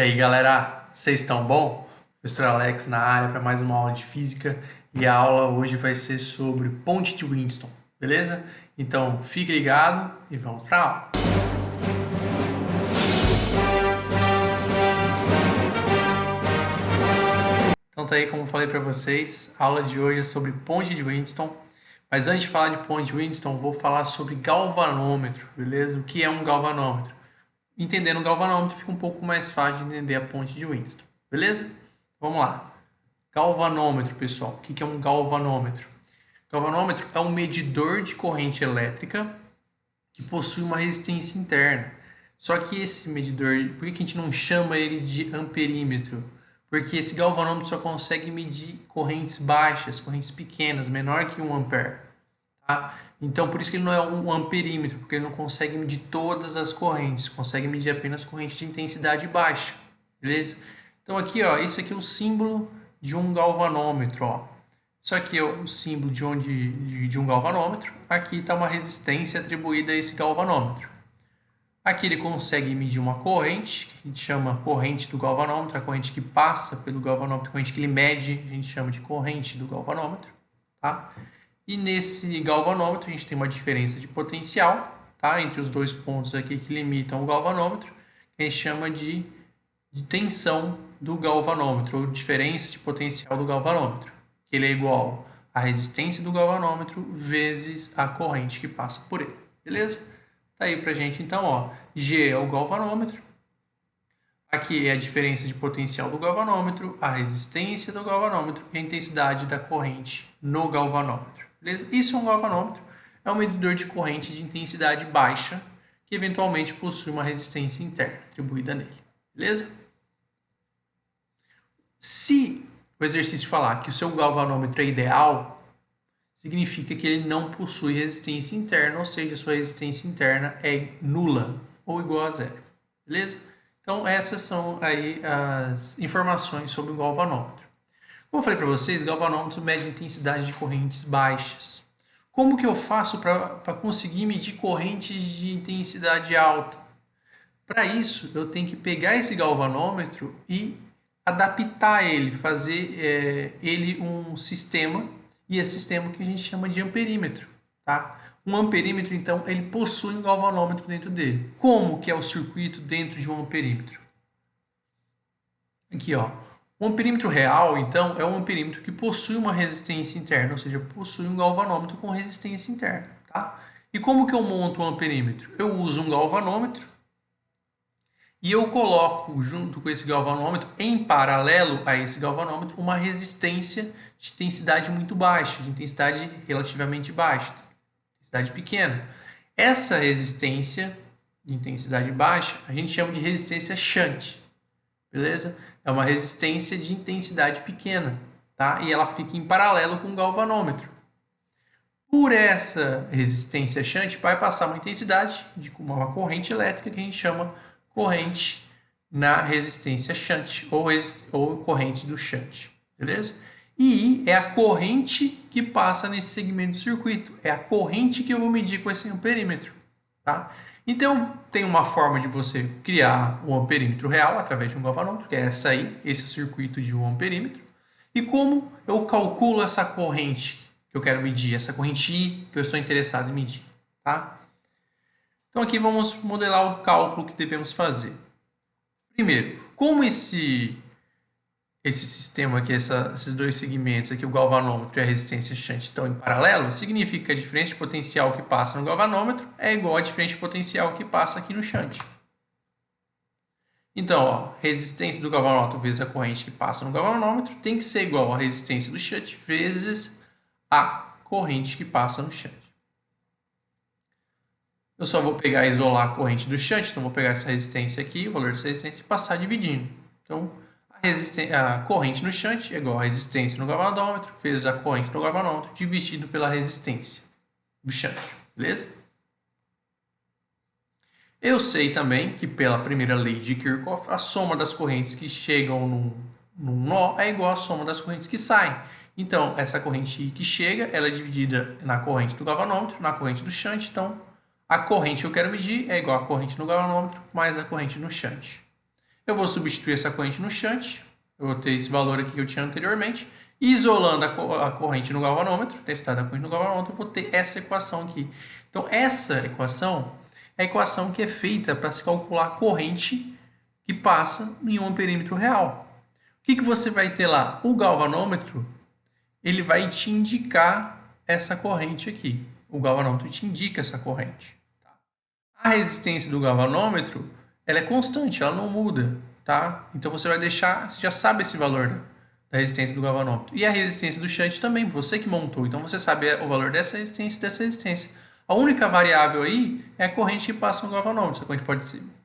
E aí, galera, vocês estão bom? Professor Alex na área para mais uma aula de física e a aula hoje vai ser sobre ponte de Winston, beleza? Então, fique ligado e vamos para a aula. Então tá aí, como eu falei para vocês, a aula de hoje é sobre ponte de Winston. Mas antes de falar de ponte de Winston, vou falar sobre galvanômetro, beleza? O que é um galvanômetro? Entendendo o galvanômetro fica um pouco mais fácil de entender a ponte de Winston, beleza? Vamos lá. Galvanômetro, pessoal. O que é um galvanômetro? Galvanômetro é um medidor de corrente elétrica que possui uma resistência interna. Só que esse medidor, por que a gente não chama ele de amperímetro? Porque esse galvanômetro só consegue medir correntes baixas, correntes pequenas, menor que 1 ampere. Tá? Então, por isso que ele não é um amperímetro, porque ele não consegue medir todas as correntes, consegue medir apenas correntes de intensidade baixa, beleza? Então, aqui, ó, esse aqui é o símbolo de um galvanômetro, ó. Isso aqui é o símbolo de um galvanômetro. Aqui está uma resistência atribuída a esse galvanômetro. Aqui ele consegue medir uma corrente, que a gente chama corrente do galvanômetro, a corrente que passa pelo galvanômetro, a corrente que ele mede, a gente chama de corrente do galvanômetro, tá? E nesse galvanômetro a gente tem uma diferença de potencial, tá? Entre os dois pontos aqui que limitam o galvanômetro, que a gente chama de tensão do galvanômetro, ou diferença de potencial do galvanômetro, que ele é igual à resistência do galvanômetro vezes a corrente que passa por ele, beleza? Tá aí pra gente então, ó, G é o galvanômetro, aqui é a diferença de potencial do galvanômetro, a resistência do galvanômetro e a intensidade da corrente no galvanômetro. Beleza? Isso é um galvanômetro, é um medidor de corrente de intensidade baixa que eventualmente possui uma resistência interna atribuída nele. Beleza? Se o exercício falar que o seu galvanômetro é ideal, significa que ele não possui resistência interna, ou seja, sua resistência interna é nula ou igual a zero. Beleza? Então, essas são aí as informações sobre o galvanômetro. Como eu falei para vocês, galvanômetro mede intensidade de correntes baixas. Como que eu faço para conseguir medir correntes de intensidade alta? Para isso, eu tenho que pegar esse galvanômetro e adaptar ele, fazer ele um sistema, e esse sistema que a gente chama de amperímetro. Tá? Um amperímetro, então, ele possui um galvanômetro dentro dele. Como que é o circuito dentro de um amperímetro? Aqui, ó. O amperímetro real, então, é um amperímetro que possui uma resistência interna, ou seja, possui um galvanômetro com resistência interna. Tá? E como que eu monto um amperímetro? Eu uso um galvanômetro e eu coloco junto com esse galvanômetro, em paralelo a esse galvanômetro, uma resistência de intensidade muito baixa, de intensidade relativamente baixa, intensidade pequena. Essa resistência de intensidade baixa a gente chama de resistência shunt, beleza? É uma resistência de intensidade pequena, tá? E ela fica em paralelo com o galvanômetro. Por essa resistência shunt vai passar uma intensidade de uma corrente elétrica que a gente chama corrente na resistência shunt ou corrente do shunt, beleza? E é a corrente que passa nesse segmento do circuito, é a corrente que eu vou medir com esse amperímetro, tá? Então, tem uma forma de você criar um amperímetro real através de um galvanômetro, que é essa aí, esse circuito de um amperímetro. E como eu calculo essa corrente que eu quero medir, essa corrente I que eu estou interessado em medir, tá? Então, aqui vamos modelar o cálculo que devemos fazer. Primeiro, como esse sistema aqui, esses dois segmentos aqui, o galvanômetro e a resistência shunt, estão em paralelo, significa que a diferença de potencial que passa no galvanômetro é igual à diferença de potencial que passa aqui no shunt. Então, ó, resistência do galvanômetro vezes a corrente que passa no galvanômetro tem que ser igual à resistência do shunt vezes a corrente que passa no shunt. Eu só vou pegar e isolar a corrente do shunt, então vou pegar essa resistência aqui, o valor dessa resistência, e passar dividindo. Então, a corrente no shunt é igual a resistência no galvanômetro vezes a corrente no galvanômetro dividido pela resistência do shunt, beleza? Eu sei também que pela primeira lei de Kirchhoff, a soma das correntes que chegam num nó é igual à soma das correntes que saem. Então, essa corrente que chega, ela é dividida na corrente do galvanômetro, na corrente do shunt, então a corrente que eu quero medir é igual à corrente no galvanômetro mais a corrente no shunt. Eu vou substituir essa corrente no shunt, eu vou ter esse valor aqui que eu tinha anteriormente, isolando a corrente no galvanômetro, testar a corrente no galvanômetro, eu vou ter essa equação aqui. Então, essa equação é a equação que é feita para se calcular a corrente que passa em um amperímetro real. O que você vai ter lá? O galvanômetro, ele vai te indicar essa corrente aqui. O galvanômetro te indica essa corrente. A resistência do galvanômetro, ela é constante, ela não muda, tá? Então você vai deixar, você já sabe esse valor da resistência do galvanômetro. E a resistência do shunt também, você que montou, então você sabe o valor dessa resistência e dessa resistência. A única variável aí é a corrente que passa no galvanômetro. Essa corrente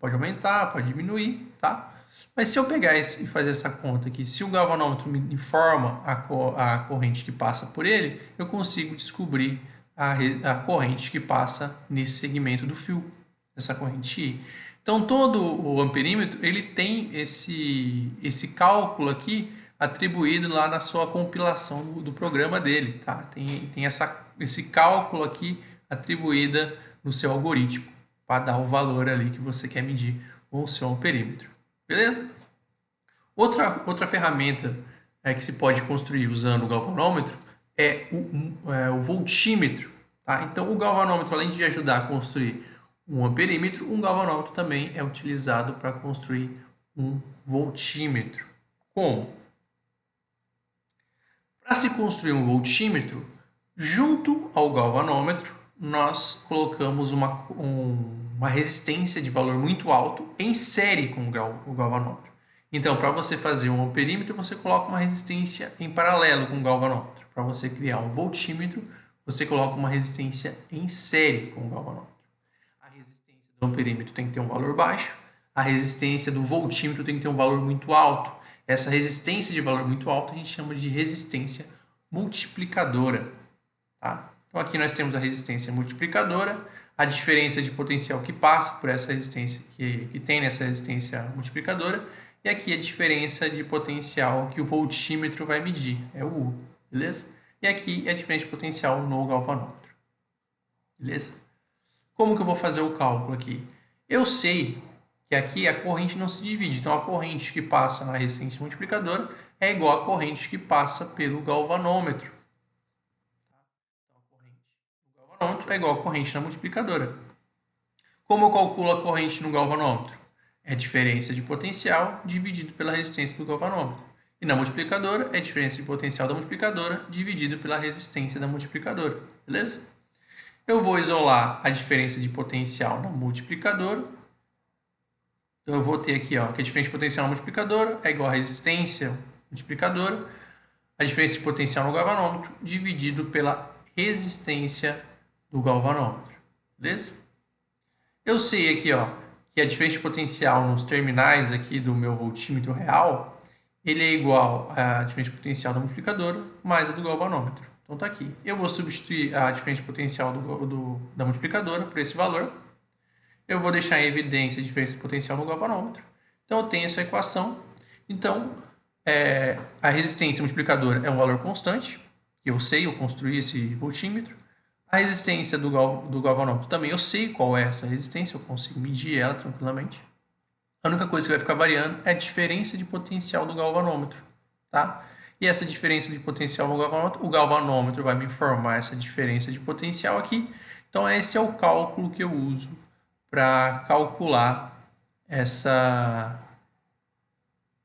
pode aumentar, pode diminuir, tá? Mas se eu pegar e fazer essa conta aqui, se o galvanômetro me informa a corrente que passa por ele, eu consigo descobrir a corrente que passa nesse segmento do fio, essa corrente I. Então, todo o amperímetro, ele tem esse cálculo aqui atribuído lá na sua compilação do programa dele, tá? Tem esse cálculo aqui atribuída no seu algoritmo para dar o valor ali que você quer medir com o seu amperímetro. Beleza? Outra ferramenta que se pode construir usando o galvanômetro é o voltímetro. Tá? Então, o galvanômetro, além de ajudar a construir um amperímetro, um galvanômetro também é utilizado para construir um voltímetro. Como? Para se construir um voltímetro, junto ao galvanômetro, nós colocamos uma resistência de valor muito alto em série com o galvanômetro. Então, para você fazer um amperímetro, você coloca uma resistência em paralelo com o galvanômetro. Para você criar um voltímetro, você coloca uma resistência em série com o galvanômetro. A resistência do amperímetro tem que ter um valor baixo, a resistência do voltímetro tem que ter um valor muito alto. Essa resistência de valor muito alto a gente chama de resistência multiplicadora. Tá? Então aqui nós temos a resistência multiplicadora, a diferença de potencial que passa por essa resistência que tem nessa resistência multiplicadora, e aqui a diferença de potencial que o voltímetro vai medir, é o U, beleza? E aqui é a diferença de potencial no galvanômetro, beleza? Como que eu vou fazer o cálculo aqui? Eu sei que aqui a corrente não se divide, então a corrente que passa na resistência multiplicadora é igual à corrente que passa pelo galvanômetro. Então, a corrente do galvanômetro é igual à corrente na multiplicadora. Como eu calculo a corrente no galvanômetro? É a diferença de potencial dividido pela resistência do galvanômetro. E na multiplicadora é a diferença de potencial da multiplicadora dividido pela resistência da multiplicadora. Beleza? Eu vou isolar a diferença de potencial na multiplicadora. Então eu vou ter aqui, ó, que a diferença de potencial na multiplicadora é igual à resistência multiplicadora, a diferença de potencial no galvanômetro dividido pela resistência do galvanômetro. Beleza? Eu sei aqui, ó, que a diferença de potencial nos terminais aqui do meu voltímetro real, ele é igual à diferença de potencial da multiplicadora mais a do galvanômetro. Então tá aqui. Eu vou substituir a diferença de potencial da multiplicadora por esse valor. Eu vou deixar em evidência a diferença de potencial no galvanômetro. Então eu tenho essa equação. Então a resistência multiplicadora é um valor constante, que eu sei, eu construí esse voltímetro. A resistência do galvanômetro também eu sei qual é essa resistência, eu consigo medir ela tranquilamente. A única coisa que vai ficar variando é a diferença de potencial do galvanômetro, tá? E essa diferença de potencial no galvanômetro, o galvanômetro vai me informar essa diferença de potencial aqui. Então esse é o cálculo que eu uso para calcular essa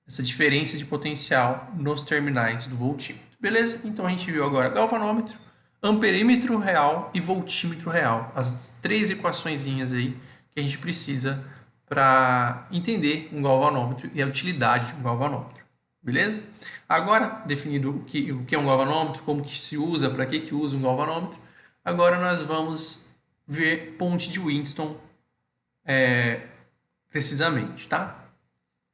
diferença de potencial nos terminais do voltímetro. Beleza? Então a gente viu agora galvanômetro, amperímetro real e voltímetro real. As três equaçõezinhas aí que a gente precisa para entender um galvanômetro e a utilidade de um galvanômetro. Beleza? Agora, definido o que é um galvanômetro, como que se usa, para que usa um galvanômetro, agora nós vamos ver ponte de Winston precisamente, tá?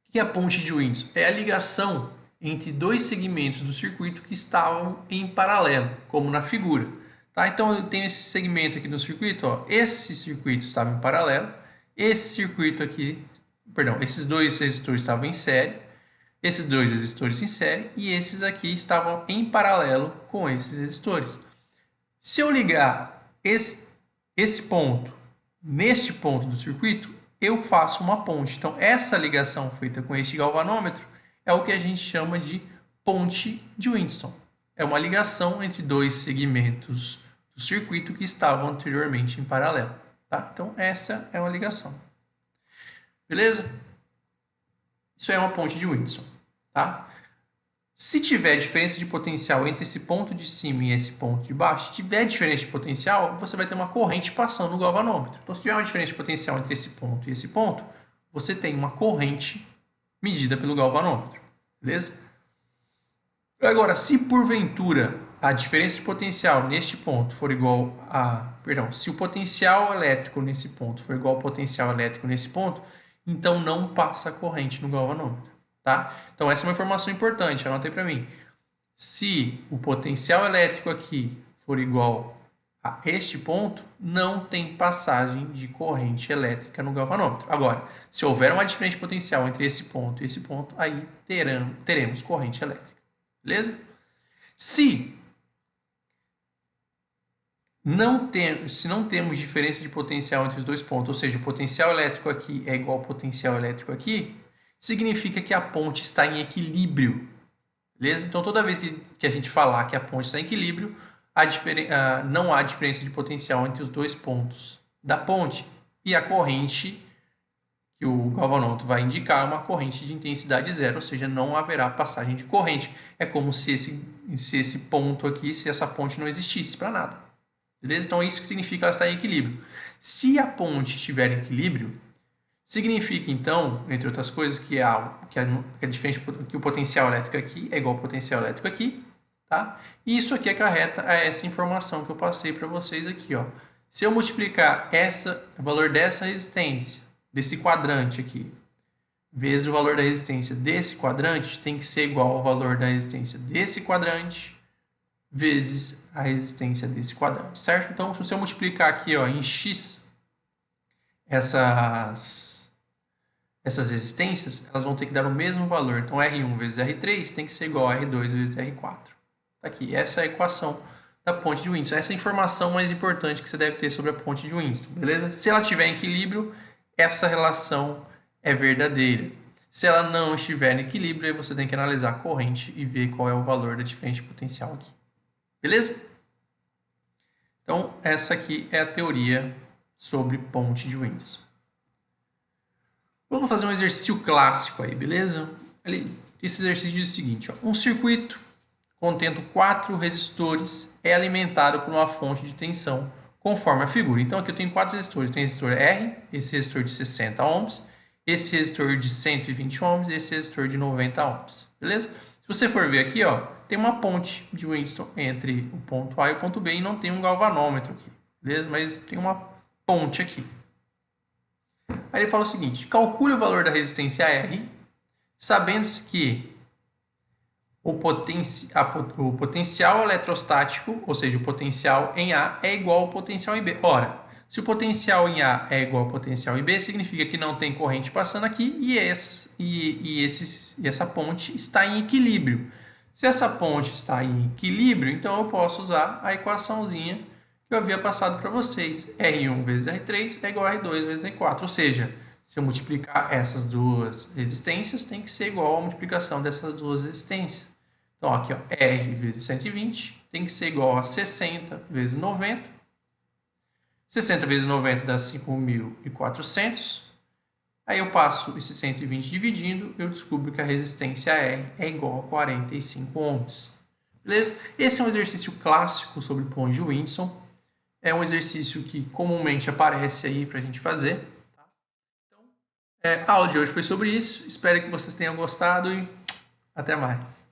O que é a ponte de Winston? É a ligação entre dois segmentos do circuito que estavam em paralelo, como na figura. Tá? Então eu tenho esse segmento aqui no circuito, ó. Esse circuito estava em paralelo, esse circuito aqui, perdão, esses dois resistores estavam em série, esses dois resistores em série e esses aqui estavam em paralelo com esses resistores. Se eu ligar esse ponto neste ponto do circuito, eu faço uma ponte. Então, essa ligação feita com este galvanômetro é o que a gente chama de ponte de Winston. É uma ligação entre dois segmentos do circuito que estavam anteriormente em paralelo. Tá? Então, essa é uma ligação. Beleza? Isso é uma ponte de Winston. Tá? Se tiver diferença de potencial entre esse ponto de cima e esse ponto de baixo, se tiver diferença de potencial, você vai ter uma corrente passando no galvanômetro. Então, se tiver uma diferença de potencial entre esse ponto e esse ponto, você tem uma corrente medida pelo galvanômetro. Beleza? Agora, se porventura a diferença de potencial neste ponto for igual a... Perdão, se o potencial elétrico nesse ponto for igual ao potencial elétrico nesse ponto, então não passa corrente no galvanômetro. Tá? Então, essa é uma informação importante, anota aí para mim. Se o potencial elétrico aqui for igual a este ponto, não tem passagem de corrente elétrica no galvanômetro. Agora, se houver uma diferença de potencial entre esse ponto e esse ponto, aí teremos corrente elétrica. Beleza? Se não temos diferença de potencial entre os dois pontos, ou seja, o potencial elétrico aqui é igual ao potencial elétrico aqui, significa que a ponte está em equilíbrio. Beleza? Então, toda vez que a gente falar que a ponte está em equilíbrio, não há diferença de potencial entre os dois pontos da ponte e a corrente que o galvanômetro vai indicar é uma corrente de intensidade zero, ou seja, não haverá passagem de corrente. É como se esse ponto aqui, se essa ponte não existisse para nada. Beleza? Então, isso significa que ela está em equilíbrio. Se a ponte estiver em equilíbrio, significa, então, entre outras coisas, que é diferente, que o potencial elétrico aqui é igual ao potencial elétrico aqui, tá? E isso aqui acarreta a essa informação que eu passei para vocês aqui, ó. Se eu multiplicar o valor dessa resistência, desse quadrante aqui, vezes o valor da resistência desse quadrante, tem que ser igual ao valor da resistência desse quadrante, vezes a resistência desse quadrante, certo? Então, se eu multiplicar aqui, ó, em x, essas resistências, elas vão ter que dar o mesmo valor. Então, R1 vezes R3 tem que ser igual a R2 vezes R4. Tá aqui, essa é a equação da ponte de Winston. Essa é a informação mais importante que você deve ter sobre a ponte de Winston, beleza? Se ela estiver em equilíbrio, essa relação é verdadeira. Se ela não estiver em equilíbrio, aí você tem que analisar a corrente e ver qual é o valor da diferença de potencial aqui. Beleza? Então, essa aqui é a teoria sobre ponte de Winston. Vamos fazer um exercício clássico aí, beleza? Esse exercício diz o seguinte, ó, um circuito contendo 4 resistores é alimentado por uma fonte de tensão conforme a figura. Então, aqui eu tenho 4 resistores. Tem resistor R, esse resistor de 60 ohms, esse resistor de 120 ohms e esse resistor de 90 ohms. Beleza? Se você for ver aqui, ó, tem uma ponte de Winston entre o ponto A e o ponto B e não tem um galvanômetro aqui. Beleza? Mas tem uma ponte aqui. Aí ele fala o seguinte, calcule o valor da resistência R, sabendo-se que o potencial eletrostático, ou seja, o potencial em A, é igual ao potencial em B. Ora, se o potencial em A é igual ao potencial em B, significa que não tem corrente passando aqui e essa ponte está em equilíbrio. Se essa ponte está em equilíbrio, então eu posso usar a equaçãozinha que eu havia passado para vocês. R1 vezes R3 é igual a R2 vezes R4. Ou seja, se eu multiplicar essas duas resistências, tem que ser igual à multiplicação dessas duas resistências. Então, aqui, ó, R vezes 120 tem que ser igual a 60 vezes 90. 60 vezes 90 dá 5.400. Aí eu passo esse 120 dividindo, eu descubro que a resistência R é igual a 45 ohms. Beleza? Esse é um exercício clássico sobre ponte de Winston. É um exercício que comumente aparece aí para a gente fazer. Então, a aula de hoje foi sobre isso. Espero que vocês tenham gostado e até mais.